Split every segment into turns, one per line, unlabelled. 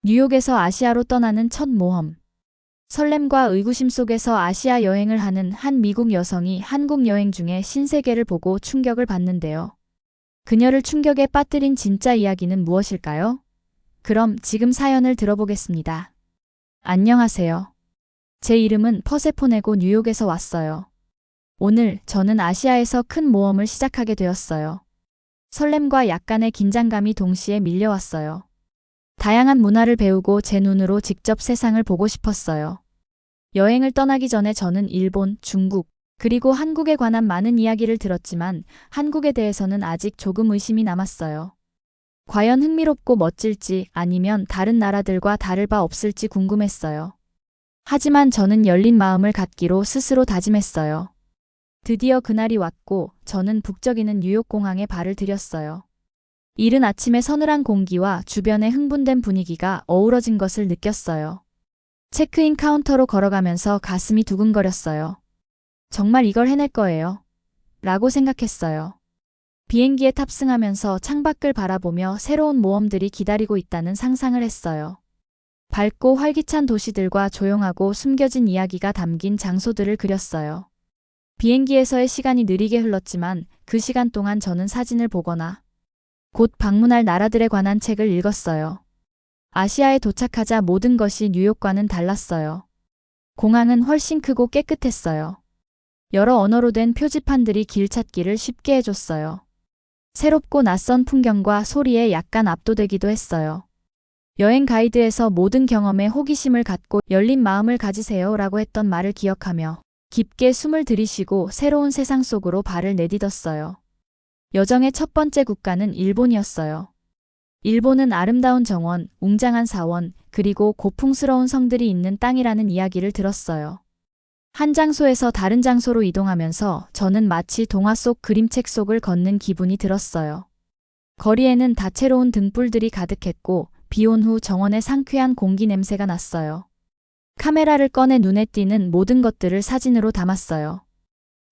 뉴욕에서 아시아로 떠나는 첫 모험. 설렘과 의구심 속에서 아시아 여행을 하는 한 미국 여성이 한국 여행 중에 신세계를 보고 충격을 받는데요. 그녀를 충격에 빠뜨린 진짜 이야기는 무엇일까요? 그럼 지금 사연을 들어보겠습니다. 안녕하세요. 제 이름은 퍼세포네고 뉴욕에서 왔어요. 오늘 저는 아시아에서 큰 모험을 시작하게 되었어요. 설렘과 약간의 긴장감이 동시에 밀려왔어요. 다양한 문화를 배우고 제 눈으로 직접 세상을 보고 싶었어요. 여행을 떠나기 전에 저는 일본, 중국, 그리고 한국에 관한 많은 이야기를 들었지만 한국에 대해서는 아직 조금 의심이 남았어요. 과연 흥미롭고 멋질지 아니면 다른 나라들과 다를 바 없을지 궁금했어요. 하지만 저는 열린 마음을 갖기로 스스로 다짐했어요. 드디어 그날이 왔고 저는 북적이는 뉴욕공항에 발을 들였어요. 이른 아침의 서늘한 공기와 주변의 흥분된 분위기가 어우러진 것을 느꼈어요. 체크인 카운터로 걸어가면서 가슴이 두근거렸어요. 정말 이걸 해낼 거예요. 라고 생각했어요. 비행기에 탑승하면서 창밖을 바라보며 새로운 모험들이 기다리고 있다는 상상을 했어요. 밝고 활기찬 도시들과 조용하고 숨겨진 이야기가 담긴 장소들을 그렸어요. 비행기에서의 시간이 느리게 흘렀지만 그 시간 동안 저는 사진을 보거나 곧 방문할 나라들에 관한 책을 읽었어요. 아시아에 도착하자 모든 것이 뉴욕과는 달랐어요. 공항은 훨씬 크고 깨끗했어요. 여러 언어로 된 표지판들이 길 찾기를 쉽게 해줬어요. 새롭고 낯선 풍경과 소리에 약간 압도되기도 했어요. 여행 가이드에서 모든 경험에 호기심을 갖고 열린 마음을 가지세요 라고 했던 말을 기억하며 깊게 숨을 들이쉬고 새로운 세상 속으로 발을 내딛었어요. 여정의 첫 번째 국가는 일본이었어요. 일본은 아름다운 정원, 웅장한 사원, 그리고 고풍스러운 성들이 있는 땅이라는 이야기를 들었어요. 한 장소에서 다른 장소로 이동하면서 저는 마치 동화 속 그림책 속을 걷는 기분이 들었어요. 거리에는 다채로운 등불들이 가득했고 비온 후 정원의 상쾌한 공기 냄새가 났어요. 카메라를 꺼내 눈에 띄는 모든 것들을 사진으로 담았어요.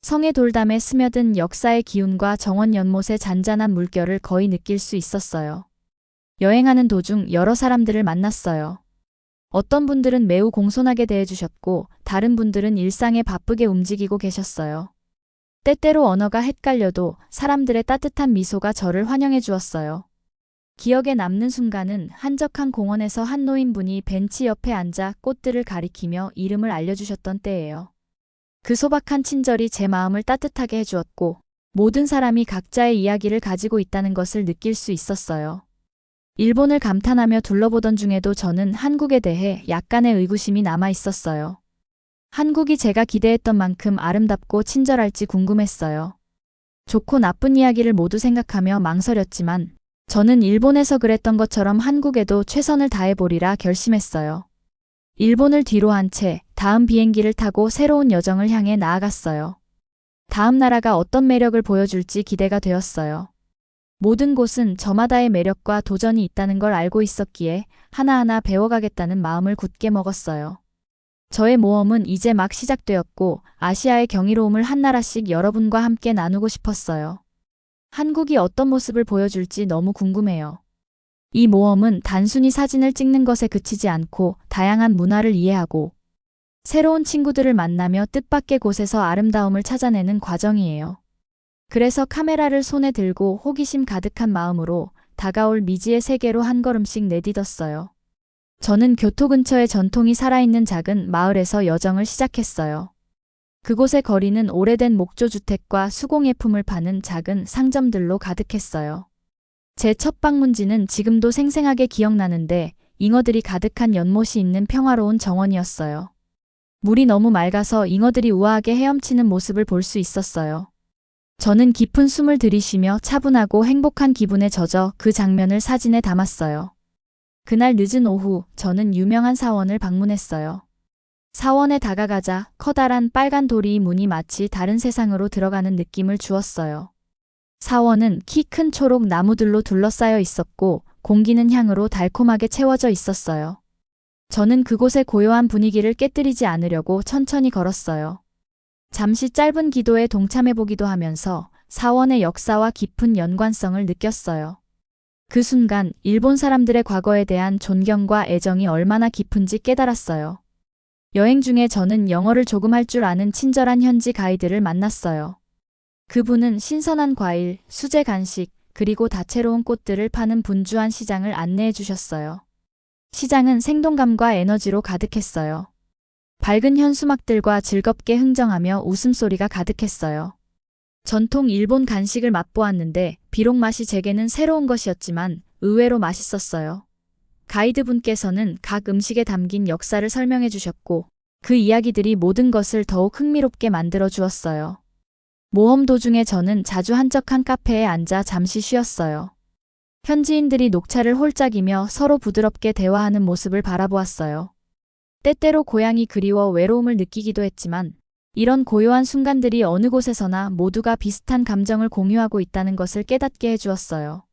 성의 돌담에 스며든 역사의 기운과 정원 연못의 잔잔한 물결을 거의 느낄 수 있었어요. 여행하는 도중 여러 사람들을 만났어요. 어떤 분들은 매우 공손하게 대해주셨고 다른 분들은 일상에 바쁘게 움직이고 계셨어요. 때때로 언어가 헷갈려도 사람들의 따뜻한 미소가 저를 환영해 주었어요. 기억에 남는 순간은 한적한 공원에서 한 노인분이 벤치 옆에 앉아 꽃들을 가리키며 이름을 알려주셨던 때예요. 그 소박한 친절이 제 마음을 따뜻하게 해주었고 모든 사람이 각자의 이야기를 가지고 있다는 것을 느낄 수 있었어요. 일본을 감탄하며 둘러보던 중에도 저는 한국에 대해 약간의 의구심이 남아 있었어요. 한국이 제가 기대했던 만큼 아름답고 친절할지 궁금했어요. 좋고 나쁜 이야기를 모두 생각하며 망설였지만 저는 일본에서 그랬던 것처럼 한국에도 최선을 다해보리라 결심했어요. 일본을 뒤로 한 채 다음 비행기를 타고 새로운 여정을 향해 나아갔어요. 다음 나라가 어떤 매력을 보여줄지 기대가 되었어요. 모든 곳은 저마다의 매력과 도전이 있다는 걸 알고 있었기에 하나하나 배워가겠다는 마음을 굳게 먹었어요. 저의 모험은 이제 막 시작되었고 아시아의 경이로움을 한 나라씩 여러분과 함께 나누고 싶었어요. 한국이 어떤 모습을 보여줄지 너무 궁금해요. 이 모험은 단순히 사진을 찍는 것에 그치지 않고 다양한 문화를 이해하고 새로운 친구들을 만나며 뜻밖의 곳에서 아름다움을 찾아내는 과정이에요. 그래서 카메라를 손에 들고 호기심 가득한 마음으로 다가올 미지의 세계로 한 걸음씩 내딛었어요. 저는 교토 근처의 전통이 살아있는 작은 마을에서 여정을 시작했어요. 그곳의 거리는 오래된 목조주택과 수공예품을 파는 작은 상점들로 가득했어요. 제 첫 방문지는 지금도 생생하게 기억나는데 잉어들이 가득한 연못이 있는 평화로운 정원이었어요. 물이 너무 맑아서 잉어들이 우아하게 헤엄치는 모습을 볼 수 있었어요. 저는 깊은 숨을 들이쉬며 차분하고 행복한 기분에 젖어 그 장면을 사진에 담았어요. 그날 늦은 오후 저는 유명한 사원을 방문했어요. 사원에 다가가자 커다란 빨간 도리 문이 마치 다른 세상으로 들어가는 느낌을 주었어요. 사원은 키 큰 초록 나무들로 둘러싸여 있었고 공기는 향으로 달콤하게 채워져 있었어요. 저는 그곳의 고요한 분위기를 깨뜨리지 않으려고 천천히 걸었어요. 잠시 짧은 기도에 동참해보기도 하면서 사원의 역사와 깊은 연관성을 느꼈어요. 그 순간 일본 사람들의 과거에 대한 존경과 애정이 얼마나 깊은지 깨달았어요. 여행 중에 저는 영어를 조금 할 줄 아는 친절한 현지 가이드를 만났어요. 그분은 신선한 과일, 수제 간식, 그리고 다채로운 꽃들을 파는 분주한 시장을 안내해 주셨어요. 시장은 생동감과 에너지로 가득했어요. 밝은 현수막들과 즐겁게 흥정하며 웃음소리가 가득했어요. 전통 일본 간식을 맛보았는데 비록 맛이 제게는 새로운 것이었지만 의외로 맛있었어요. 가이드분께서는 각 음식에 담긴 역사를 설명해 주셨고 그 이야기들이 모든 것을 더욱 흥미롭게 만들어 주었어요. 모험 도중에 저는 자주 한적한 카페에 앉아 잠시 쉬었어요. 현지인들이 녹차를 홀짝이며 서로 부드럽게 대화하는 모습을 바라보았어요. 때때로 고향이 그리워 외로움을 느끼기도 했지만 이런 고요한 순간들이 어느 곳에서나 모두가 비슷한 감정을 공유하고 있다는 것을 깨닫게 해주었어요.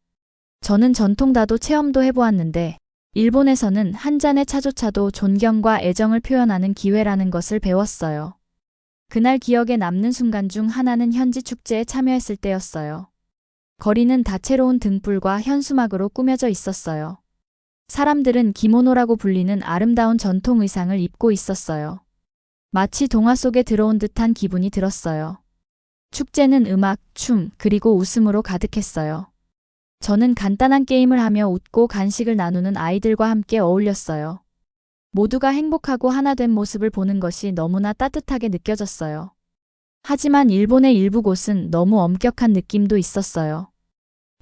저는 전통다도 체험도 해보았는데 일본에서는 한 잔의 차조차도 존경과 애정을 표현하는 기회라는 것을 배웠어요. 그날 기억에 남는 순간 중 하나는 현지 축제에 참여했을 때였어요. 거리는 다채로운 등불과 현수막으로 꾸며져 있었어요. 사람들은 기모노라고 불리는 아름다운 전통 의상을 입고 있었어요. 마치 동화 속에 들어온 듯한 기분이 들었어요. 축제는 음악, 춤, 그리고 웃음으로 가득했어요. 저는 간단한 게임을 하며 웃고 간식을 나누는 아이들과 함께 어울렸어요. 모두가 행복하고 하나 된 모습을 보는 것이 너무나 따뜻하게 느껴졌어요. 하지만 일본의 일부 곳은 너무 엄격한 느낌도 있었어요.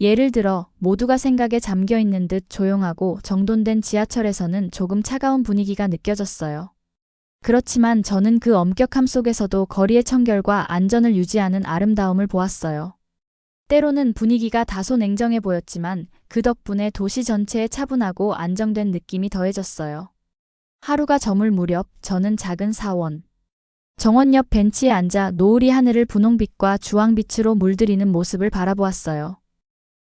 예를 들어 모두가 생각에 잠겨 있는 듯 조용하고 정돈된 지하철에서는 조금 차가운 분위기가 느껴졌어요. 그렇지만 저는 그 엄격함 속에서도 거리의 청결과 안전을 유지하는 아름다움을 보았어요. 때로는 분위기가 다소 냉정해 보였지만 그 덕분에 도시 전체에 차분하고 안정된 느낌이 더해졌어요. 하루가 저물 무렵 저는 작은 사원, 정원 옆 벤치에 앉아 노을이 하늘을 분홍빛과 주황빛으로 물들이는 모습을 바라보았어요.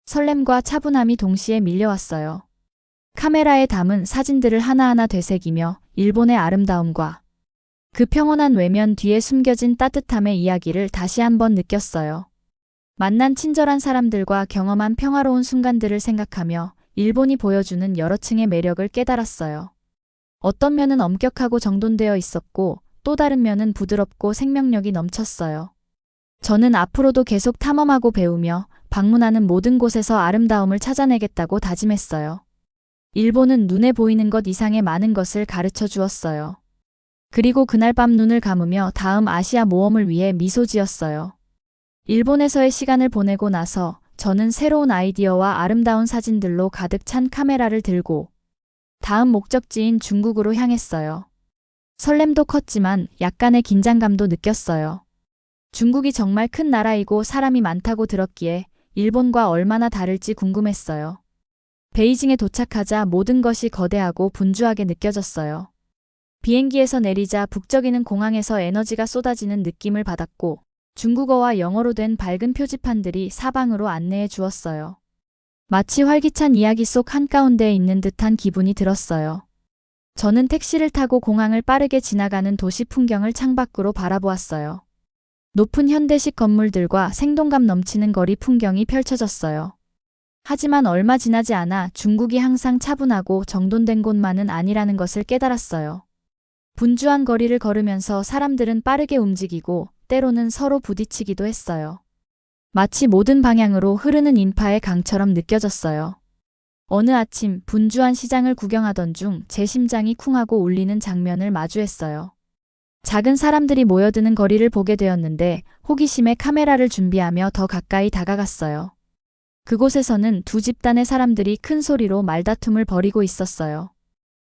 설렘과 차분함이 동시에 밀려왔어요. 카메라에 담은 사진들을 하나하나 되새기며 일본의 아름다움과 그 평온한 외면 뒤에 숨겨진 따뜻함의 이야기를 다시 한번 느꼈어요. 만난 친절한 사람들과 경험한 평화로운 순간들을 생각하며 일본이 보여주는 여러 층의 매력을 깨달았어요. 어떤 면은 엄격하고 정돈되어 있었고 또 다른 면은 부드럽고 생명력이 넘쳤어요. 저는 앞으로도 계속 탐험하고 배우며 방문하는 모든 곳에서 아름다움을 찾아내겠다고 다짐했어요. 일본은 눈에 보이는 것 이상의 많은 것을 가르쳐 주었어요. 그리고 그날 밤 눈을 감으며 다음 아시아 모험을 위해 미소 지었어요. 일본에서의 시간을 보내고 나서 저는 새로운 아이디어와 아름다운 사진들로 가득 찬 카메라를 들고 다음 목적지인 중국으로 향했어요. 설렘도 컸지만 약간의 긴장감도 느꼈어요. 중국이 정말 큰 나라이고 사람이 많다고 들었기에 일본과 얼마나 다를지 궁금했어요. 베이징에 도착하자 모든 것이 거대하고 분주하게 느껴졌어요. 비행기에서 내리자 북적이는 공항에서 에너지가 쏟아지는 느낌을 받았고 중국어와 영어로 된 밝은 표지판들이 사방으로 안내해 주었어요. 마치 활기찬 이야기 속 한가운데에 있는 듯한 기분이 들었어요. 저는 택시를 타고 공항을 빠르게 지나가는 도시 풍경을 창밖으로 바라보았어요. 높은 현대식 건물들과 생동감 넘치는 거리 풍경이 펼쳐졌어요. 하지만 얼마 지나지 않아 중국이 항상 차분하고 정돈된 곳만은 아니라는 것을 깨달았어요. 분주한 거리를 걸으면서 사람들은 빠르게 움직이고 때로는 서로 부딪히기도 했어요. 마치 모든 방향으로 흐르는 인파의 강처럼 느껴졌어요. 어느 아침 분주한 시장을 구경하던 중 제 심장이 쿵하고 울리는 장면을 마주했어요. 작은 사람들이 모여드는 거리를 보게 되었는데 호기심에 카메라를 준비하며 더 가까이 다가갔어요. 그곳에서는 두 집단의 사람들이 큰 소리로 말다툼을 벌이고 있었어요.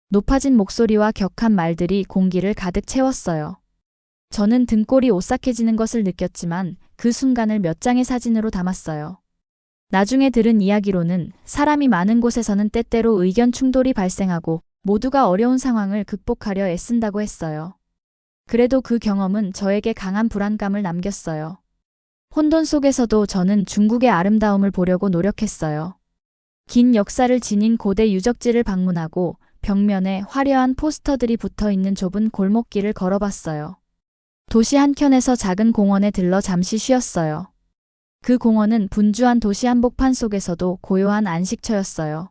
높아진 목소리와 격한 말들이 공기를 가득 채웠어요. 저는 등골이 오싹해지는 것을 느꼈지만 그 순간을 몇 장의 사진으로 담았어요. 나중에 들은 이야기로는 사람이 많은 곳에서는 때때로 의견 충돌이 발생하고 모두가 어려운 상황을 극복하려 애쓴다고 했어요. 그래도 그 경험은 저에게 강한 불안감을 남겼어요. 혼돈 속에서도 저는 중국의 아름다움을 보려고 노력했어요. 긴 역사를 지닌 고대 유적지를 방문하고 벽면에 화려한 포스터들이 붙어 있는 좁은 골목길을 걸어봤어요. 도시 한켠에서 작은 공원에 들러 잠시 쉬었어요. 그 공원은 분주한 도시 한복판 속에서도 고요한 안식처였어요.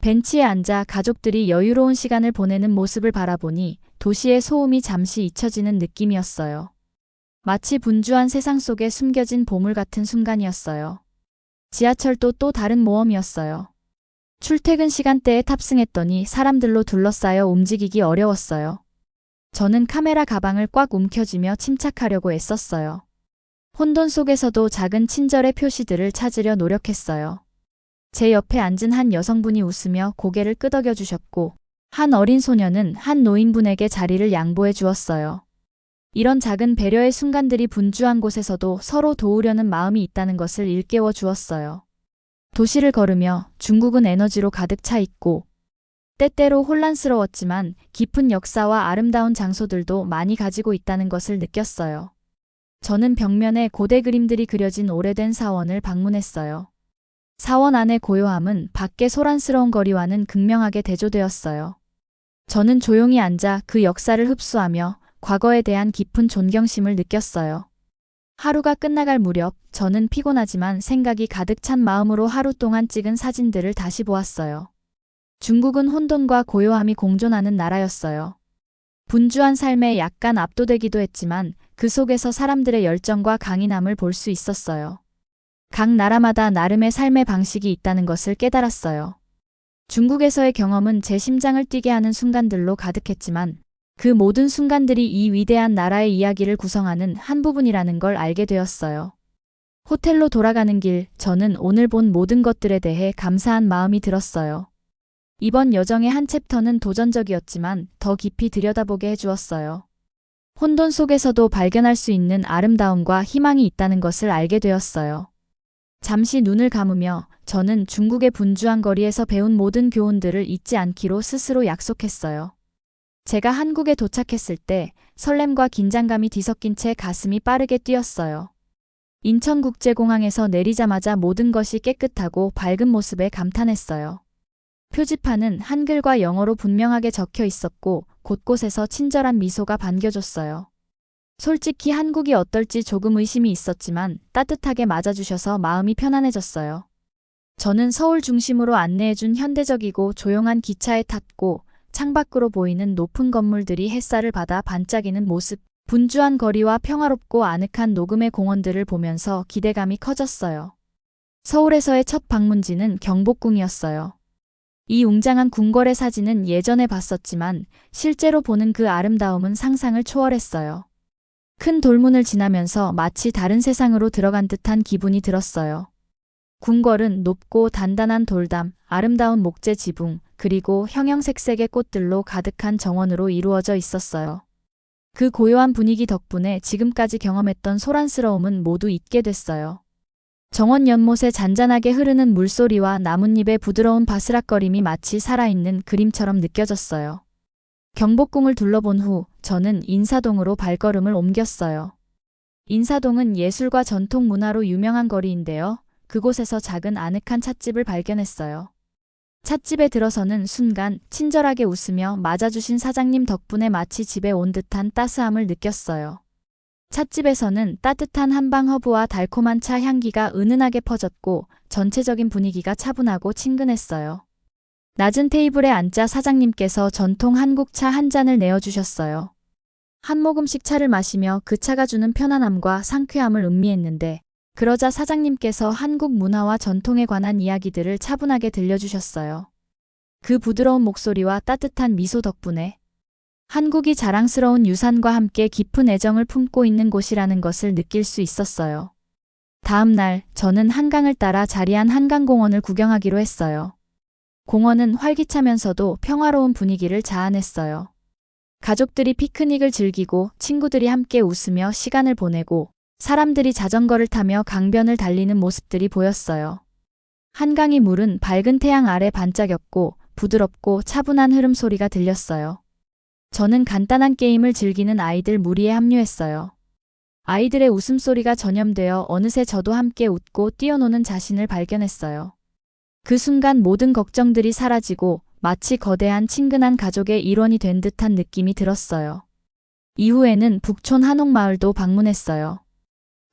벤치에 앉아 가족들이 여유로운 시간을 보내는 모습을 바라보니 도시의 소음이 잠시 잊혀지는 느낌이었어요. 마치 분주한 세상 속에 숨겨진 보물 같은 순간이었어요. 지하철도 또 다른 모험이었어요. 출퇴근 시간대에 탑승했더니 사람들로 둘러싸여 움직이기 어려웠어요. 저는 카메라 가방을 꽉 움켜쥐며 침착하려고 애썼어요. 혼돈 속에서도 작은 친절의 표시들을 찾으려 노력했어요. 제 옆에 앉은 한 여성분이 웃으며 고개를 끄덕여 주셨고, 한 어린 소녀는 한 노인분에게 자리를 양보해 주었어요. 이런 작은 배려의 순간들이 분주한 곳에서도 서로 도우려는 마음이 있다는 것을 일깨워 주었어요. 도시를 걸으며 중국은 에너지로 가득 차 있고, 때때로 혼란스러웠지만 깊은 역사와 아름다운 장소들도 많이 가지고 있다는 것을 느꼈어요. 저는 벽면에 고대 그림들이 그려진 오래된 사원을 방문했어요. 사원 안의 고요함은 밖의 소란스러운 거리와는 극명하게 대조되었어요. 저는 조용히 앉아 그 역사를 흡수하며 과거에 대한 깊은 존경심을 느꼈어요. 하루가 끝나갈 무렵 저는 피곤하지만 생각이 가득 찬 마음으로 하루 동안 찍은 사진들을 다시 보았어요. 중국은 혼돈과 고요함이 공존하는 나라였어요. 분주한 삶에 약간 압도되기도 했지만 그 속에서 사람들의 열정과 강인함을 볼 수 있었어요. 각 나라마다 나름의 삶의 방식이 있다는 것을 깨달았어요. 중국에서의 경험은 제 심장을 뛰게 하는 순간들로 가득했지만 그 모든 순간들이 이 위대한 나라의 이야기를 구성하는 한 부분이라는 걸 알게 되었어요. 호텔로 돌아가는 길, 저는 오늘 본 모든 것들에 대해 감사한 마음이 들었어요. 이번 여정의 한 챕터는 도전적이었지만 더 깊이 들여다보게 해주었어요. 혼돈 속에서도 발견할 수 있는 아름다움과 희망이 있다는 것을 알게 되었어요. 잠시 눈을 감으며 저는 중국의 분주한 거리에서 배운 모든 교훈들을 잊지 않기로 스스로 약속했어요. 제가 한국에 도착했을 때 설렘과 긴장감이 뒤섞인 채 가슴이 빠르게 뛰었어요. 인천국제공항에서 내리자마자 모든 것이 깨끗하고 밝은 모습에 감탄했어요. 표지판은 한글과 영어로 분명하게 적혀 있었고 곳곳에서 친절한 미소가 반겨줬어요. 솔직히 한국이 어떨지 조금 의심이 있었지만 따뜻하게 맞아주셔서 마음이 편안해졌어요. 저는 서울 중심으로 안내해준 현대적이고 조용한 기차에 탔고 창밖으로 보이는 높은 건물들이 햇살을 받아 반짝이는 모습, 분주한 거리와 평화롭고 아늑한 녹음의 공원들을 보면서 기대감이 커졌어요. 서울에서의 첫 방문지는 경복궁이었어요. 이 웅장한 궁궐의 사진은 예전에 봤었지만 실제로 보는 그 아름다움은 상상을 초월했어요. 큰 돌문을 지나면서 마치 다른 세상으로 들어간 듯한 기분이 들었어요. 궁궐은 높고 단단한 돌담, 아름다운 목재 지붕, 그리고 형형색색의 꽃들로 가득한 정원으로 이루어져 있었어요. 그 고요한 분위기 덕분에 지금까지 경험했던 소란스러움은 모두 잊게 됐어요. 정원 연못에 잔잔하게 흐르는 물소리와 나뭇잎의 부드러운 바스락거림이 마치 살아있는 그림처럼 느껴졌어요. 경복궁을 둘러본 후 저는 인사동으로 발걸음을 옮겼어요. 인사동은 예술과 전통 문화로 유명한 거리인데요. 그곳에서 작은 아늑한 찻집을 발견했어요. 찻집에 들어서는 순간 친절하게 웃으며 맞아주신 사장님 덕분에 마치 집에 온 듯한 따스함을 느꼈어요. 찻집에서는 따뜻한 한방 허브와 달콤한 차 향기가 은은하게 퍼졌고 전체적인 분위기가 차분하고 친근했어요. 낮은 테이블에 앉자 사장님께서 전통 한국 차 한 잔을 내어주셨어요. 한 모금씩 차를 마시며 그 차가 주는 편안함과 상쾌함을 음미했는데 그러자 사장님께서 한국 문화와 전통에 관한 이야기들을 차분하게 들려주셨어요. 그 부드러운 목소리와 따뜻한 미소 덕분에 한국이 자랑스러운 유산과 함께 깊은 애정을 품고 있는 곳이라는 것을 느낄 수 있었어요. 다음 날 저는 한강을 따라 자리한 한강공원을 구경하기로 했어요. 공원은 활기차면서도 평화로운 분위기를 자아냈어요. 가족들이 피크닉을 즐기고 친구들이 함께 웃으며 시간을 보내고 사람들이 자전거를 타며 강변을 달리는 모습들이 보였어요. 한강의 물은 밝은 태양 아래 반짝였고 부드럽고 차분한 흐름 소리가 들렸어요. 저는 간단한 게임을 즐기는 아이들 무리에 합류했어요. 아이들의 웃음소리가 전염되어 어느새 저도 함께 웃고 뛰어노는 자신을 발견했어요. 그 순간 모든 걱정들이 사라지고 마치 거대한 친근한 가족의 일원이 된 듯한 느낌이 들었어요. 이후에는 북촌 한옥마을도 방문했어요.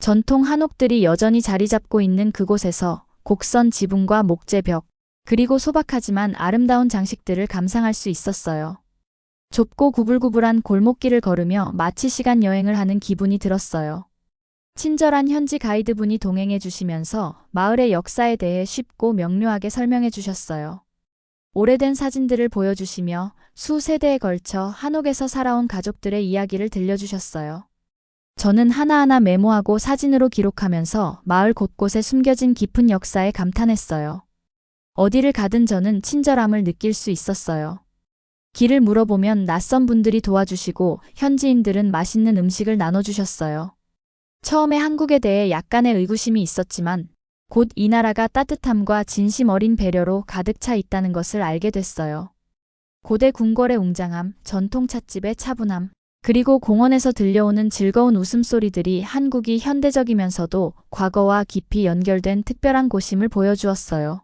전통 한옥들이 여전히 자리 잡고 있는 그곳에서 곡선 지붕과 목재벽, 그리고 소박하지만 아름다운 장식들을 감상할 수 있었어요. 좁고 구불구불한 골목길을 걸으며 마치 시간 여행을 하는 기분이 들었어요. 친절한 현지 가이드분이 동행해 주시면서 마을의 역사에 대해 쉽고 명료하게 설명해 주셨어요. 오래된 사진들을 보여주시며 수세대에 걸쳐 한옥에서 살아온 가족들의 이야기를 들려주셨어요. 저는 하나하나 메모하고 사진으로 기록하면서 마을 곳곳에 숨겨진 깊은 역사에 감탄했어요. 어디를 가든 저는 친절함을 느낄 수 있었어요. 길을 물어보면 낯선 분들이 도와주시고 현지인들은 맛있는 음식을 나눠주셨어요. 처음에 한국에 대해 약간의 의구심이 있었지만 곧 이 나라가 따뜻함과 진심 어린 배려로 가득 차 있다는 것을 알게 됐어요. 고대 궁궐의 웅장함, 전통 찻집의 차분함, 그리고 공원에서 들려오는 즐거운 웃음소리들이 한국이 현대적이면서도 과거와 깊이 연결된 특별한 곳임을 보여주었어요.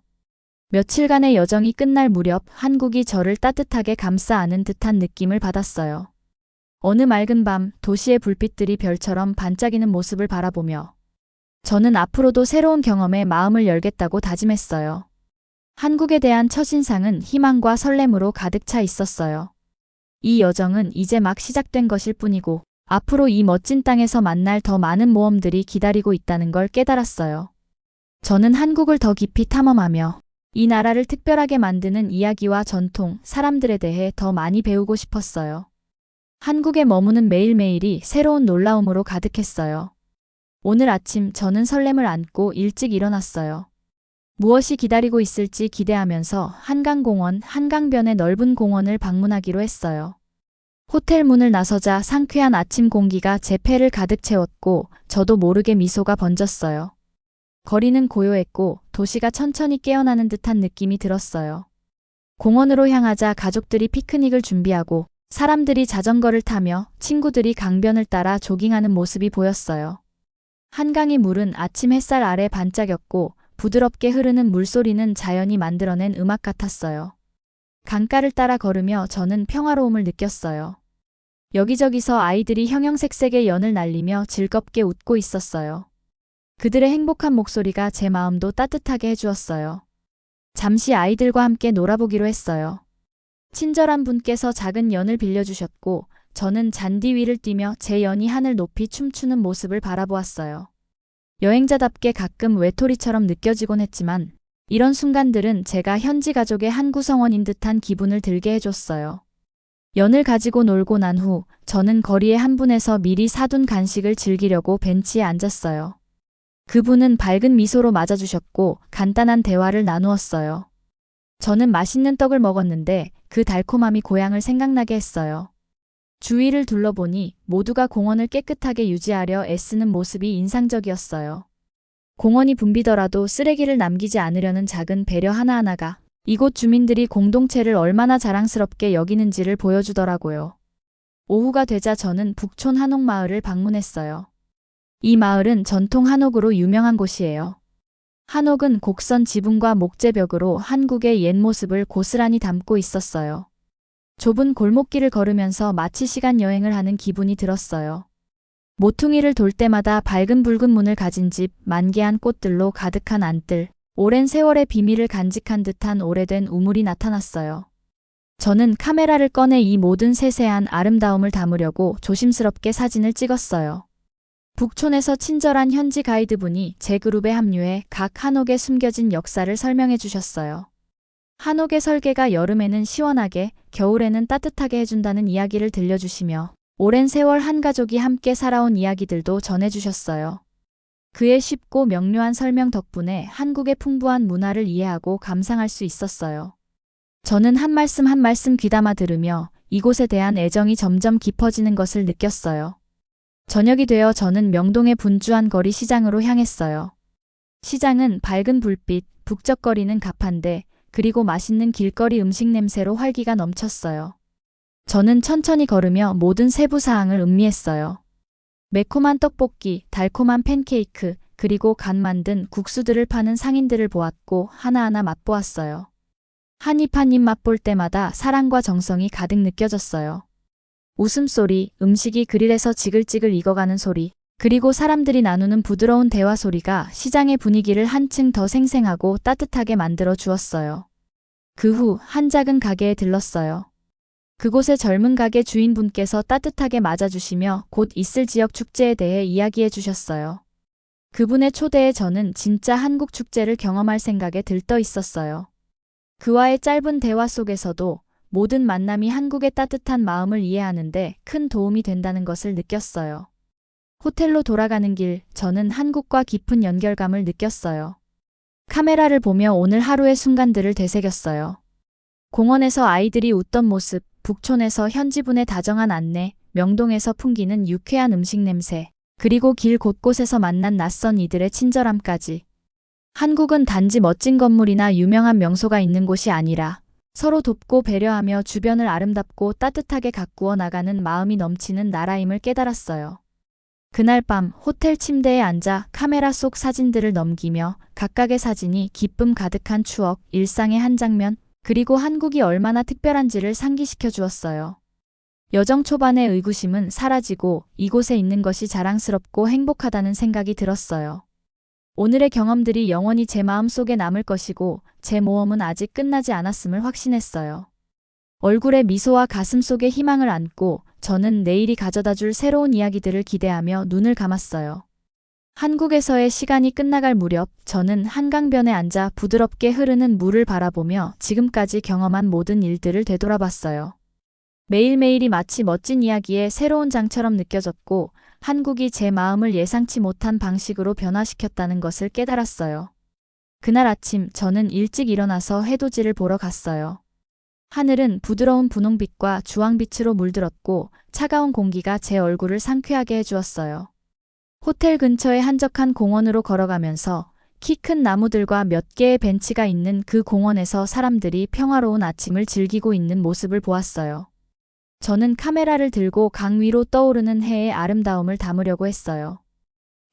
며칠간의 여정이 끝날 무렵 한국이 저를 따뜻하게 감싸 안은 듯한 느낌을 받았어요. 어느 맑은 밤 도시의 불빛들이 별처럼 반짝이는 모습을 바라보며 저는 앞으로도 새로운 경험에 마음을 열겠다고 다짐했어요. 한국에 대한 첫인상은 희망과 설렘으로 가득 차 있었어요. 이 여정은 이제 막 시작된 것일 뿐이고 앞으로 이 멋진 땅에서 만날 더 많은 모험들이 기다리고 있다는 걸 깨달았어요. 저는 한국을 더 깊이 탐험하며 이 나라를 특별하게 만드는 이야기와 전통, 사람들에 대해 더 많이 배우고 싶었어요. 한국에 머무는 매일매일이 새로운 놀라움으로 가득했어요. 오늘 아침 저는 설렘을 안고 일찍 일어났어요. 무엇이 기다리고 있을지 기대하면서 한강공원, 한강변의 넓은 공원을 방문하기로 했어요. 호텔 문을 나서자 상쾌한 아침 공기가 제 폐를 가득 채웠고 저도 모르게 미소가 번졌어요. 거리는 고요했고 도시가 천천히 깨어나는 듯한 느낌이 들었어요. 공원으로 향하자 가족들이 피크닉을 준비하고 사람들이 자전거를 타며 친구들이 강변을 따라 조깅하는 모습이 보였어요. 한강의 물은 아침 햇살 아래 반짝였고 부드럽게 흐르는 물소리는 자연이 만들어낸 음악 같았어요. 강가를 따라 걸으며 저는 평화로움을 느꼈어요. 여기저기서 아이들이 형형색색의 연을 날리며 즐겁게 웃고 있었어요. 그들의 행복한 목소리가 제 마음도 따뜻하게 해주었어요. 잠시 아이들과 함께 놀아보기로 했어요. 친절한 분께서 작은 연을 빌려주셨고 저는 잔디 위를 뛰며 제 연이 하늘 높이 춤추는 모습을 바라보았어요. 여행자답게 가끔 외톨이처럼 느껴지곤 했지만 이런 순간들은 제가 현지 가족의 한 구성원인 듯한 기분을 들게 해줬어요. 연을 가지고 놀고 난 후 저는 거리의 한 분에서 미리 사둔 간식을 즐기려고 벤치에 앉았어요. 그분은 밝은 미소로 맞아주셨고 간단한 대화를 나누었어요. 저는 맛있는 떡을 먹었는데 그 달콤함이 고향을 생각나게 했어요. 주위를 둘러보니 모두가 공원을 깨끗하게 유지하려 애쓰는 모습이 인상적이었어요. 공원이 붐비더라도 쓰레기를 남기지 않으려는 작은 배려 하나하나가 이곳 주민들이 공동체를 얼마나 자랑스럽게 여기는지를 보여주더라고요. 오후가 되자 저는 북촌 한옥마을을 방문했어요. 이 마을은 전통 한옥으로 유명한 곳이에요. 한옥은 곡선 지붕과 목재벽으로 한국의 옛 모습을 고스란히 담고 있었어요. 좁은 골목길을 걸으면서 마치 시간 여행을 하는 기분이 들었어요. 모퉁이를 돌 때마다 밝은 붉은 문을 가진 집, 만개한 꽃들로 가득한 안뜰, 오랜 세월의 비밀을 간직한 듯한 오래된 우물이 나타났어요. 저는 카메라를 꺼내 이 모든 세세한 아름다움을 담으려고 조심스럽게 사진을 찍었어요. 북촌에서 친절한 현지 가이드분이 제 그룹에 합류해 각 한옥에 숨겨진 역사를 설명해 주셨어요. 한옥의 설계가 여름에는 시원하게, 겨울에는 따뜻하게 해준다는 이야기를 들려주시며 오랜 세월 한 가족이 함께 살아온 이야기들도 전해주셨어요. 그의 쉽고 명료한 설명 덕분에 한국의 풍부한 문화를 이해하고 감상할 수 있었어요. 저는 한 말씀 귀담아 들으며 이곳에 대한 애정이 점점 깊어지는 것을 느꼈어요. 저녁이 되어 저는 명동의 분주한 거리 시장으로 향했어요. 시장은 밝은 불빛, 북적거리는 가판대, 그리고 맛있는 길거리 음식 냄새로 활기가 넘쳤어요. 저는 천천히 걸으며 모든 세부 사항을 음미했어요. 매콤한 떡볶이, 달콤한 팬케이크, 그리고 간 만든 국수들을 파는 상인들을 보았고 하나하나 맛보았어요. 한 입 한 입 맛볼 때마다 사랑과 정성이 가득 느껴졌어요. 웃음소리, 음식이 그릴에서 지글지글 익어가는 소리, 그리고 사람들이 나누는 부드러운 대화 소리가 시장의 분위기를 한층 더 생생하고 따뜻하게 만들어 주었어요. 그 후 한 작은 가게에 들렀어요. 그곳의 젊은 가게 주인분께서 따뜻하게 맞아주시며 곧 있을 지역 축제에 대해 이야기해 주셨어요. 그분의 초대에 저는 진짜 한국 축제를 경험할 생각에 들떠 있었어요. 그와의 짧은 대화 속에서도 모든 만남이 한국의 따뜻한 마음을 이해하는데 큰 도움이 된다는 것을 느꼈어요. 호텔로 돌아가는 길, 저는 한국과 깊은 연결감을 느꼈어요. 카메라를 보며 오늘 하루의 순간들을 되새겼어요. 공원에서 아이들이 웃던 모습, 북촌에서 현지분의 다정한 안내, 명동에서 풍기는 유쾌한 음식 냄새, 그리고 길 곳곳에서 만난 낯선 이들의 친절함까지. 한국은 단지 멋진 건물이나 유명한 명소가 있는 곳이 아니라 서로 돕고 배려하며 주변을 아름답고 따뜻하게 가꾸어 나가는 마음이 넘치는 나라임을 깨달았어요. 그날 밤 호텔 침대에 앉아 카메라 속 사진들을 넘기며 각각의 사진이 기쁨 가득한 추억, 일상의 한 장면, 그리고 한국이 얼마나 특별한지를 상기시켜 주었어요. 여정 초반의 의구심은 사라지고 이곳에 있는 것이 자랑스럽고 행복하다는 생각이 들었어요. 오늘의 경험들이 영원히 제 마음 속에 남을 것이고 제 모험은 아직 끝나지 않았음을 확신했어요. 얼굴에 미소와 가슴 속에 희망을 안고 저는 내일이 가져다줄 새로운 이야기들을 기대하며 눈을 감았어요. 한국에서의 시간이 끝나갈 무렵 저는 한강변에 앉아 부드럽게 흐르는 물을 바라보며 지금까지 경험한 모든 일들을 되돌아봤어요. 매일매일이 마치 멋진 이야기의 새로운 장처럼 느껴졌고 한국이 제 마음을 예상치 못한 방식으로 변화시켰다는 것을 깨달았어요. 그날 아침 저는 일찍 일어나서 해돋이를 보러 갔어요. 하늘은 부드러운 분홍빛과 주황빛으로 물들었고 차가운 공기가 제 얼굴을 상쾌하게 해주었어요. 호텔 근처의 한적한 공원으로 걸어가면서 키 큰 나무들과 몇 개의 벤치가 있는 그 공원에서 사람들이 평화로운 아침을 즐기고 있는 모습을 보았어요. 저는 카메라를 들고 강 위로 떠오르는 해의 아름다움을 담으려고 했어요.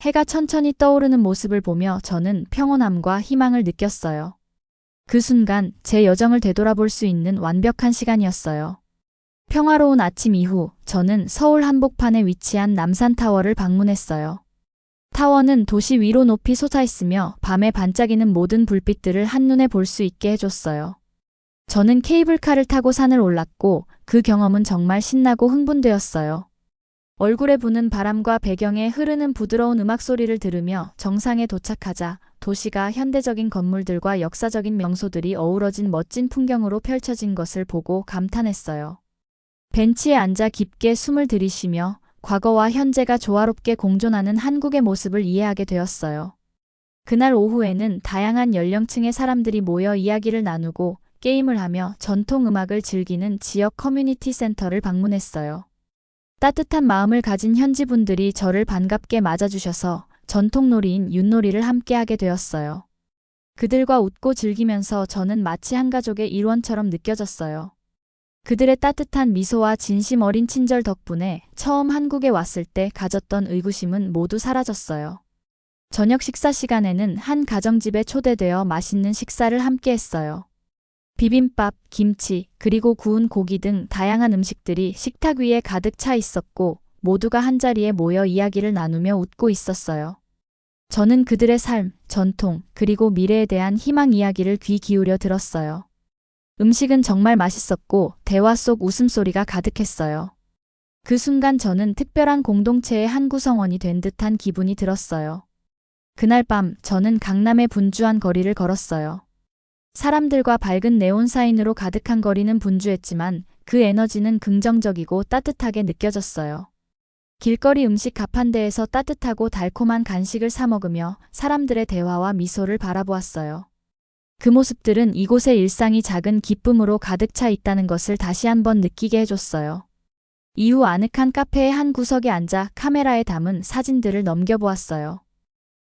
해가 천천히 떠오르는 모습을 보며 저는 평온함과 희망을 느꼈어요. 그 순간 제 여정을 되돌아볼 수 있는 완벽한 시간이었어요. 평화로운 아침 이후 저는 서울 한복판에 위치한 남산타워를 방문했어요. 타워는 도시 위로 높이 솟아있으며 밤에 반짝이는 모든 불빛들을 한눈에 볼 수 있게 해줬어요. 저는 케이블카를 타고 산을 올랐고 그 경험은 정말 신나고 흥분되었어요. 얼굴에 부는 바람과 배경에 흐르는 부드러운 음악 소리를 들으며 정상에 도착하자 도시가 현대적인 건물들과 역사적인 명소들이 어우러진 멋진 풍경으로 펼쳐진 것을 보고 감탄했어요. 벤치에 앉아 깊게 숨을 들이쉬며 과거와 현재가 조화롭게 공존하는 한국의 모습을 이해하게 되었어요. 그날 오후에는 다양한 연령층의 사람들이 모여 이야기를 나누고 게임을 하며 전통 음악을 즐기는 지역 커뮤니티 센터를 방문했어요. 따뜻한 마음을 가진 현지분들이 저를 반갑게 맞아주셔서 전통놀이인 윷놀이를 함께하게 되었어요. 그들과 웃고 즐기면서 저는 마치 한 가족의 일원처럼 느껴졌어요. 그들의 따뜻한 미소와 진심 어린 친절 덕분에 처음 한국에 왔을 때 가졌던 의구심은 모두 사라졌어요. 저녁 식사 시간에는 한 가정집에 초대되어 맛있는 식사를 함께 했어요. 비빔밥, 김치, 그리고 구운 고기 등 다양한 음식들이 식탁 위에 가득 차 있었고 모두가 한자리에 모여 이야기를 나누며 웃고 있었어요. 저는 그들의 삶, 전통, 그리고 미래에 대한 희망 이야기를 귀 기울여 들었어요. 음식은 정말 맛있었고 대화 속 웃음소리가 가득했어요. 그 순간 저는 특별한 공동체의 한 구성원이 된 듯한 기분이 들었어요. 그날 밤 저는 강남의 분주한 거리를 걸었어요. 사람들과 밝은 네온 사인으로 가득한 거리는 분주했지만 그 에너지는 긍정적이고 따뜻하게 느껴졌어요. 길거리 음식 가판대에서 따뜻하고 달콤한 간식을 사 먹으며 사람들의 대화와 미소를 바라보았어요. 그 모습들은 이곳의 일상이 작은 기쁨으로 가득 차 있다는 것을 다시 한번 느끼게 해줬어요. 이후 아늑한 카페의 한 구석에 앉아 카메라에 담은 사진들을 넘겨보았어요.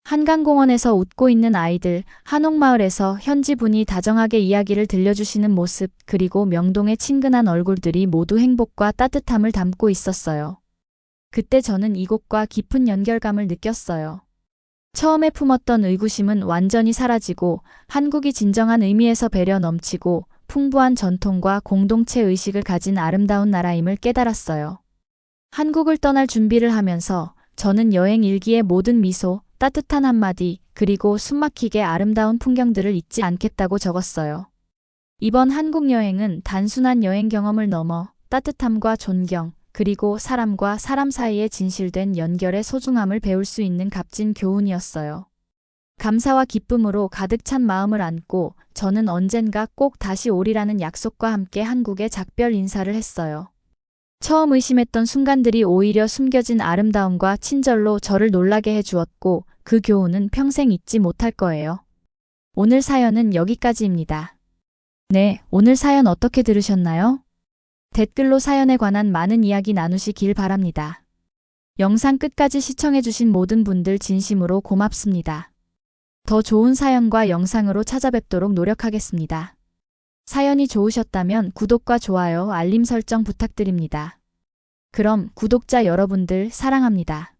한강공원에서 웃고 있는 아이들, 한옥마을에서 현지분이 다정하게 이야기를 들려주시는 모습, 그리고 명동의 친근한 얼굴들이 모두 행복과 따뜻함을 담고 있었어요. 그때 저는 이곳과 깊은 연결감을 느꼈어요. 처음에 품었던 의구심은 완전히 사라지고 한국이 진정한 의미에서 배려 넘치고 풍부한 전통과 공동체 의식을 가진 아름다운 나라임을 깨달았어요. 한국을 떠날 준비를 하면서 저는 여행 일기의 모든 미소, 따뜻한 한마디, 그리고 숨막히게 아름다운 풍경들을 잊지 않겠다고 적었어요. 이번 한국 여행은 단순한 여행 경험을 넘어 따뜻함과 존경, 그리고 사람과 사람 사이의 진실된 연결의 소중함을 배울 수 있는 값진 교훈이었어요. 감사와 기쁨으로 가득 찬 마음을 안고 저는 언젠가 꼭 다시 오리라는 약속과 함께 한국에 작별 인사를 했어요. 처음 의심했던 순간들이 오히려 숨겨진 아름다움과 친절로 저를 놀라게 해주었고 그 교훈은 평생 잊지 못할 거예요. 오늘 사연은 여기까지입니다. 네, 오늘 사연 어떻게 들으셨나요? 댓글로 사연에 관한 많은 이야기 나누시길 바랍니다. 영상 끝까지 시청해주신 모든 분들 진심으로 고맙습니다. 더 좋은 사연과 영상으로 찾아뵙도록 노력하겠습니다. 사연이 좋으셨다면 구독과 좋아요, 알림 설정 부탁드립니다. 그럼 구독자 여러분들 사랑합니다.